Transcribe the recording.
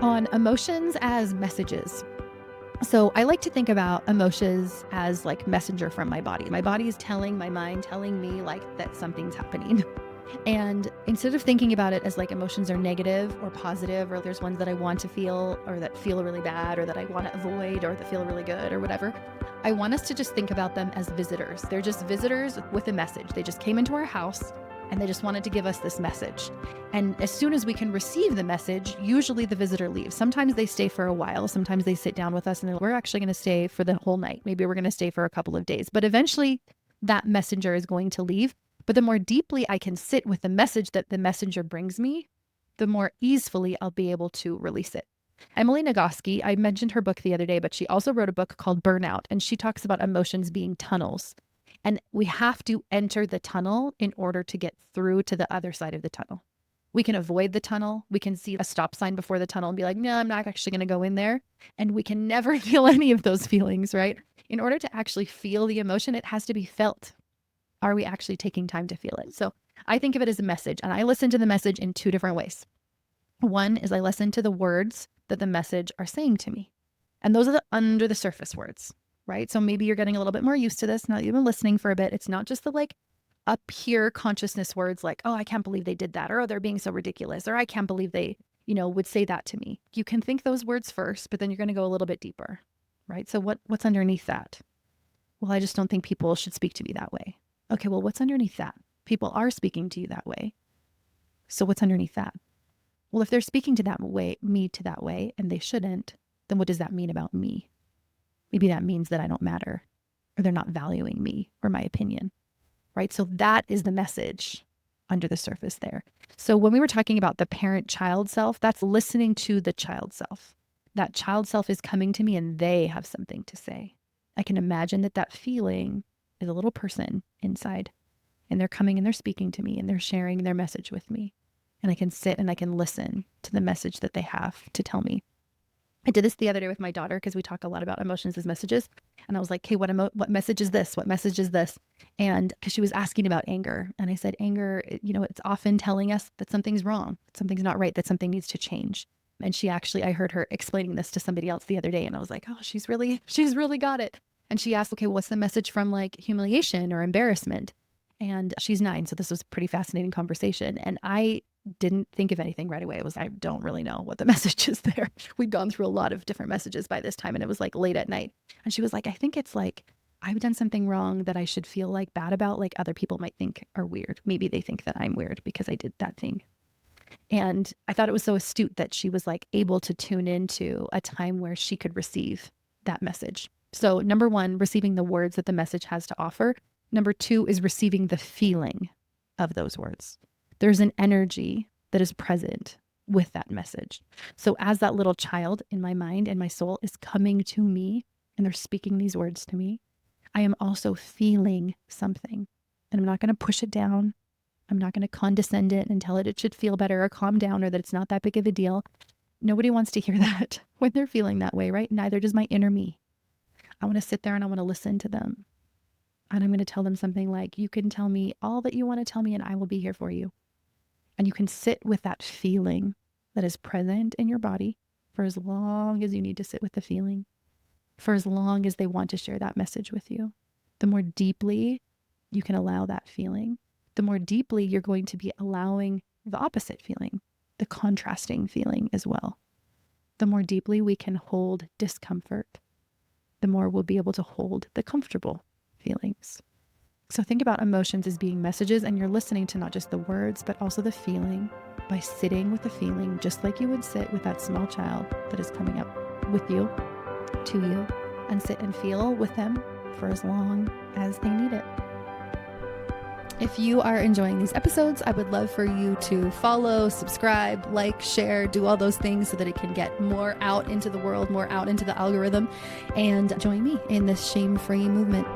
on emotions as messages. So I like to think about emotions as like messenger from my body. My body is telling my mind, telling me like that something's happening. And instead of thinking about it as like emotions are negative or positive, or there's ones that I want to feel or that feel really bad or that I want to avoid or that feel really good or whatever, I want us to just think about them as visitors. They're just visitors with a message. They just came into our house and they just wanted to give us this message. And as soon as we can receive the message, usually the visitor leaves. Sometimes they stay for a while. Sometimes they sit down with us and they're like, we're actually going to stay for the whole night. Maybe we're going to stay for a couple of days. But eventually that messenger is going to leave. But the more deeply I can sit with the message that the messenger brings me, the more easily I'll be able to release it. Emily Nagoski, I mentioned her book the other day, but she also wrote a book called Burnout, and she talks about emotions being tunnels. And we have to enter the tunnel in order to get through to the other side of the tunnel. We can avoid the tunnel. We can see a stop sign before the tunnel and be like, no, I'm not actually going to go in there. And we can never feel any of those feelings, right? In order to actually feel the emotion, it has to be felt. Are we actually taking time to feel it? So I think of it as a message, and I listen to the message in two different ways. One is I listen to the words that the message are saying to me. And those are the under the surface words, right? So maybe you're getting a little bit more used to this now that you've been listening for a bit. It's not just the like up here consciousness words like, oh, I can't believe they did that, or oh, they're being so ridiculous, or I can't believe they, would say that to me. You can think those words first, but then you're going to go a little bit deeper, right? So what's underneath that? Well, I just don't think people should speak to me that way. Okay, well, what's underneath that? People are speaking to you that way. So what's underneath that? Well, if they're speaking to me that way, and they shouldn't, then what does that mean about me? Maybe that means that I don't matter, or they're not valuing me or my opinion, right? So that is the message under the surface there. So when we were talking about the parent-child self, that's listening to the child self. That child self is coming to me and they have something to say. I can imagine that feeling is a little person inside, and they're coming and they're speaking to me and they're sharing their message with me. And I can sit and I can listen to the message that they have to tell me. I did this the other day with my daughter because we talk a lot about emotions as messages. And I was like, hey, what message is this? What message is this? And because she was asking about anger. And I said, anger, it's often telling us that something's wrong, that something's not right, that something needs to change. And I heard her explaining this to somebody else the other day. And I was like, oh, she's really got it. And she asked, okay, what's the message from like humiliation or embarrassment? And she's 9. So this was a pretty fascinating conversation. And I didn't think of anything right away. I don't really know what the message is there. We'd gone through a lot of different messages by this time, and it was like late at night. And she was like, I think it's like, I've done something wrong that I should feel like bad about, like other people might think are weird. Maybe they think that I'm weird because I did that thing. And I thought it was so astute that she was like able to tune into a time where she could receive that message. So number 1, receiving the words that the message has to offer. Number 2 is receiving the feeling of those words. There's an energy that is present with that message. So as that little child in my mind and my soul is coming to me and they're speaking these words to me, I am also feeling something. And I'm not going to push it down. I'm not going to condescend it and tell it should feel better or calm down or that it's not that big of a deal. Nobody wants to hear that when they're feeling that way, right? Neither does my inner me. I want to sit there and I want to listen to them. And I'm going to tell them something like, you can tell me all that you want to tell me and I will be here for you. And you can sit with that feeling that is present in your body for as long as you need to sit with the feeling, for as long as they want to share that message with you. The more deeply you can allow that feeling, the more deeply you're going to be allowing the opposite feeling, the contrasting feeling as well. The more deeply we can hold discomfort, the more we'll be able to hold the comfortable feelings. So think about emotions as being messages, and you're listening to not just the words, but also the feeling by sitting with the feeling, just like you would sit with that small child that is coming up with you, to you, and sit and feel with them for as long as they need it. If you are enjoying these episodes, I would love for you to follow, subscribe, like, share, do all those things so that it can get more out into the world, more out into the algorithm, and join me in this shame-free movement.